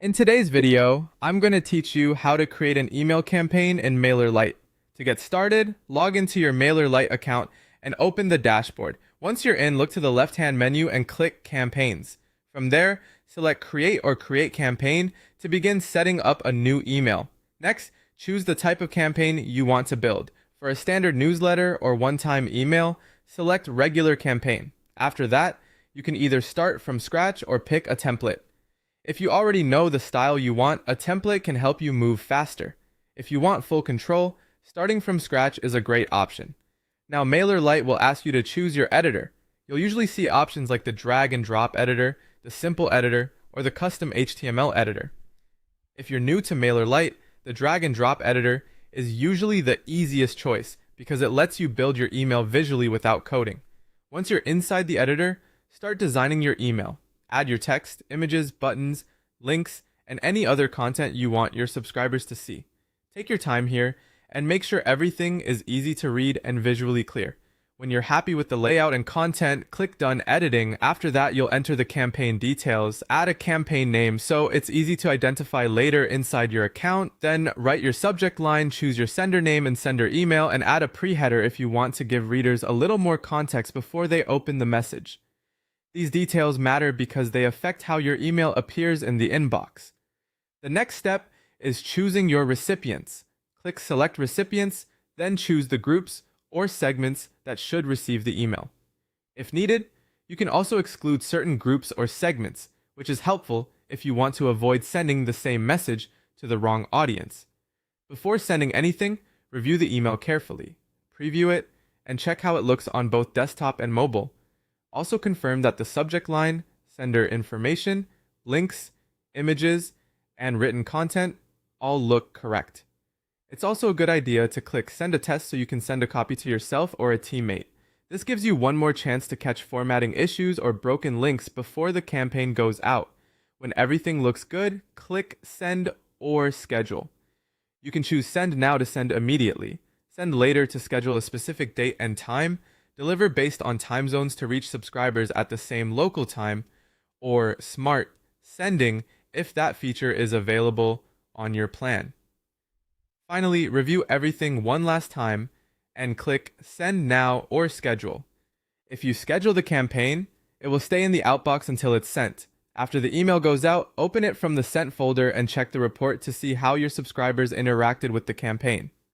In today's video, I'm going to teach you how to create an email campaign in Mailerlite. To get started, log into your Mailerlite account and open the dashboard. Once you're in, look to the left-hand menu and click Campaigns. From there, select Create or Create Campaign to begin setting up a new email. Next, choose the type of campaign you want to build. For a standard newsletter or one-time email, select Regular Campaign. After that, you can either start from scratch or pick a template. If you already know the style you want, a template can help you move faster. If you want full control, starting from scratch is a great option. Now, Mailerlite will ask you to choose your editor. You'll usually see options like the drag and drop editor, the simple editor, or the custom HTML editor. If you're new to Mailerlite, the drag and drop editor is usually the easiest choice because it lets you build your email visually without coding. Once you're inside the editor, start designing your email. Add your text, images, buttons, links, and any other content you want your subscribers to see. Take your time here and make sure everything is easy to read and visually clear. When you're happy with the layout and content, click Done Editing. After that, you'll enter the campaign details. Add a campaign name so it's easy to identify later inside your account. Then write your subject line, choose your sender name and sender email, and add a pre-header if you want to give readers a little more context before they open the message. These details matter because they affect how your email appears in the inbox. The next step is choosing your recipients. Click Select Recipients, then choose the groups or segments that should receive the email. If needed, you can also exclude certain groups or segments, which is helpful if you want to avoid sending the same message to the wrong audience. Before sending anything, review the email carefully, preview it, and check how it looks on both desktop and mobile. Also confirm that the subject line, sender information, links, images, and written content all look correct. It's also a good idea to click Send a Test so you can send a copy to yourself or a teammate. This gives you one more chance to catch formatting issues or broken links before the campaign goes out. When everything looks good, click Send or Schedule. You can choose Send Now to send immediately, Send Later to schedule a specific date and time, Deliver based on time zones to reach subscribers at the same local time, or Smart Sending if that feature is available on your plan. Finally, review everything one last time and click Send Now or Schedule. If you schedule the campaign, it will stay in the outbox until it's sent. After the email goes out, open it from the Sent folder and check the report to see how your subscribers interacted with the campaign.